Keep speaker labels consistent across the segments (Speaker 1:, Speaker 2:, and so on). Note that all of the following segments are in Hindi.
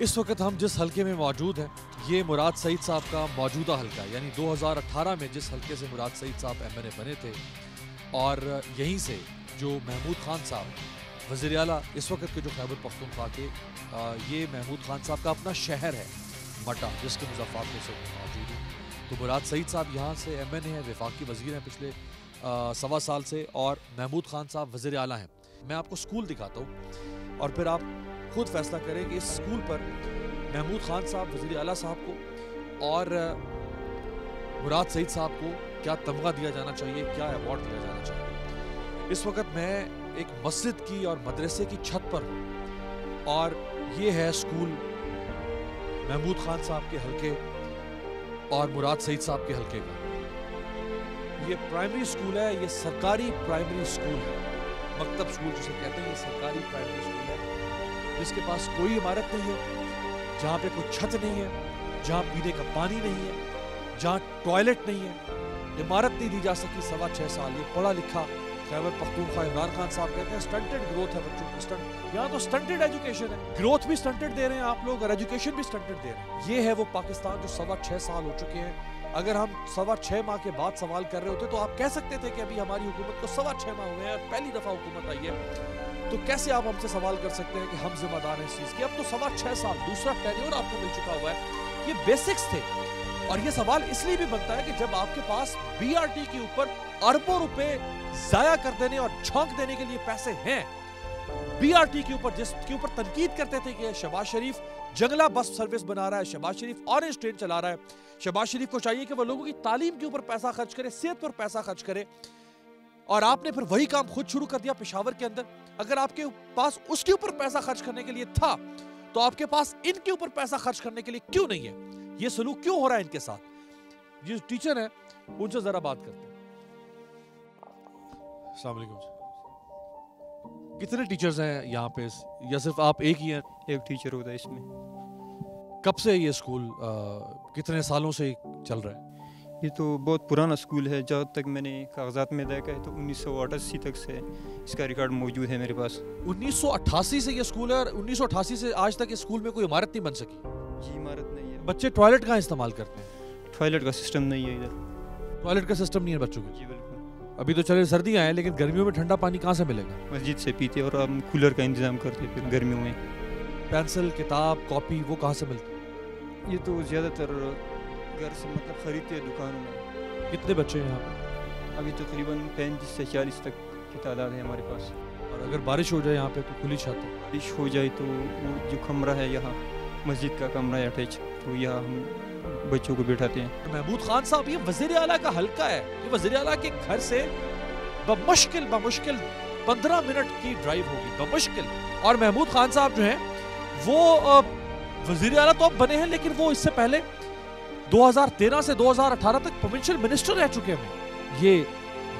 Speaker 1: इस वक्त हम जिस हलके में मौजूद हैं ये मुराद सईद साहब का मौजूदा हलका है, यानी 2018 में जिस हलके से मुराद सईद साहब MNA बने थे और यहीं से जो महमूद खान साहब वज़ीर आला इस वक्त के जो खैबर पख्तूनख्वा के ये महमूद खान साहब का अपना शहर है मटा, जिसके मुज़फ़्फ़राबाद से मौजूद है। तो मुराद सईद साहब यहाँ से MNA हैं, वफाकी वज़ीर हैं पिछले 1.25 साल से, और महमूद खान साहब वज़ीर आला हैं। मैं आपको स्कूल दिखाता हूँ और फिर आप खुद फैसला करें कि इस स्कूल पर महमूद खान साहब वज़ीर आला साहब को और मुराद सईद साहब को क्या तमगा दिया जाना चाहिए, क्या अवार्ड दिया जाना चाहिए। इस वक्त मैं एक मस्जिद की और मदरसे की छत पर हूँ और ये है स्कूल महमूद खान साहब के हलके और मुराद सईद साहब के हलके का। ये प्राइमरी स्कूल है, ये सरकारी प्राइमरी स्कूल है, मकतब स्कूल जिसे कहते हैं। ये सरकारी प्राइमरी स्कूल है जिसके पास कोई इमारत नहीं है, जहाँ पे कोई छत नहीं है, जहाँ पीने का पानी नहीं है, जहाँ टॉयलेट नहीं है। इमारत नहीं दी जा सकी 6.25 साल। ये पढ़ा लिखा खैबर पख्तूनख्वा इमरान खान साहब कहते हैं स्टंटेड ग्रोथ है बच्चों की। स्टंट यहाँ तो स्टंटेड एजुकेशन है, ग्रोथ भी स्टंटेड दे रहे हैं आप लोग और एजुकेशन भी स्टंटेड दे रहे हैं। ये है वो पाकिस्तान जो 6.25 साल हो चुके हैं। अगर हम 6.25 माह के बाद सवाल कर रहे होते तो आप कह सकते थे कि अभी हमारी हुकूमत को 6.25 माह हुए हैं, पहली दफा हुकूमत आई है, तो कैसे आप हमसे सवाल कर सकते हैं कि हम जिम्मेदार हैं इस चीज की। अब तो 6.25 साल दूसरा टेन्योर आपको मिल चुका हुआ है। ये बेसिक्स थे और ये सवाल इसलिए भी बनता है कि जब आपके पास BRT के ऊपर अरबों रुपए जाया कर देने और झोंक देने के लिए पैसे हैं, BRT के ऊपर जिसके ऊपर तनकीद करते थे कि शहबाज शरीफ जंगला बस सर्विस बना रहा है, शहबाज शरीफ ऑरेंज ट्रेन चला रहा है, शहबाज शरीफ को चाहिए कि वो लोगों की तालीम के ऊपर पैसा खर्च करे, सेहत पर पैसा खर्च करे, और आपने फिर वही काम खुद शुरू कर दिया पेशावर के अंदर। अगर आपके पास उसके ऊपर पैसा खर्च करने के लिए था तो आपके पास इनके ऊपर पैसा खर्च करने के लिए क्यों नहीं है? ये सलूक क्यों हो रहा है इनके साथ? ये टीचर है उनसे जरा बात करते हैं। अस्सलाम वालेकुम। कितने टीचर्स हैं यहाँ पे या सिर्फ आप एक ही हैं?
Speaker 2: एक टीचर होता है इसमें।
Speaker 1: कब से ये स्कूल कितने सालों से चल रहा है?
Speaker 2: ये तो बहुत पुराना स्कूल है, जहाँ तक मैंने कागजात में देखा है तो 1988 तक से इसका रिकॉर्ड मौजूद है मेरे पास।
Speaker 1: 1988 से ये स्कूल है और 1988 से आज तक इस स्कूल में कोई इमारत नहीं बन सकी?
Speaker 2: जी इमारत नहीं है।
Speaker 1: बच्चे टॉयलेट कहाँ इस्तेमाल करते हैं?
Speaker 2: टॉयलेट का सिस्टम नहीं है इधर।
Speaker 1: टॉयलेट का सिस्टम नहीं है बच्चों को?
Speaker 2: जी बिल्कुल।
Speaker 1: अभी तो चले सर्दियाँ हैं लेकिन गर्मियों में ठंडा पानी कहाँ से मिलेगा?
Speaker 2: मस्जिद से पीते और हम कूलर का इंतजाम करते फिर गर्मियों में।
Speaker 1: पेंसिल किताब कॉपी वो कहाँ से मिलती?
Speaker 2: ये तो ज़्यादातर घर से मतलब खरीदते हैं दुकानों में।
Speaker 1: कितने बच्चे हैं यहाँ पे?
Speaker 2: अभी तकरीबन 35 से 40 तक की तादाद है हमारे पास।
Speaker 1: और अगर बारिश हो जाए यहाँ पे तो खुली छत है?
Speaker 2: बारिश हो जाए तो वो जो कमरा है यहाँ मस्जिद का कमरा है अटैच, तो यहाँ हम बच्चों को बैठाते हैं।
Speaker 1: महमूद खान साहब ये वज़ीर आला का हलका है, ये वज़ीर आला के घर से बमुश्किल 15 मिनट की ड्राइव होगी, बमुश्किल। और महमूद खान साहब जो हैं वो वज़ीर आला तो अब बने हैं लेकिन वो इससे पहले 2013 से 2018 तक प्रोविंशियल मिनिस्टर रह चुके हैं। ये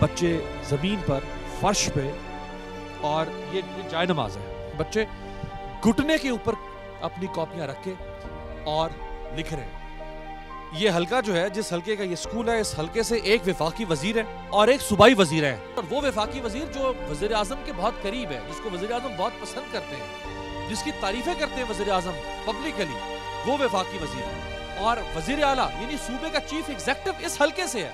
Speaker 1: बच्चे जमीन पर फर्श पे, और ये जाए नमाज है, बच्चे घुटने के ऊपर अपनी कॉपियां रख के और लिख रहे हैं। ये हलका जो है, जिस हलके का ये स्कूल है, इस हलके से एक वफाकी वजीर है और एक सूबाई वजीर है, और वो वफाकी वजीर जो वजीर आजम के बहुत करीब है, जिसको वजीर आजम बहुत पसंद करते हैं, जिसकी तारीफें करते हैं वजीर आजम पब्लिकली, वो वफाकी वजीर है। और वजीर आला यानी सूबे का चीफ एग्जीक्यूटिव इस हलके से है,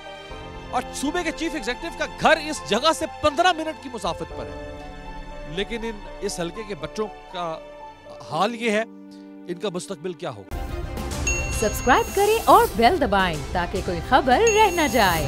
Speaker 1: और सूबे के चीफ एग्जीक्यूटिव का घर इस जगह से 15 मिनट की मुसाफत पर है। लेकिन इस हलके के बच्चों का हाल ये है, इनका मुस्तकबिल क्या होगा?
Speaker 3: सब्सक्राइब करें और बेल दबाएं ताकि कोई खबर रह न जाए।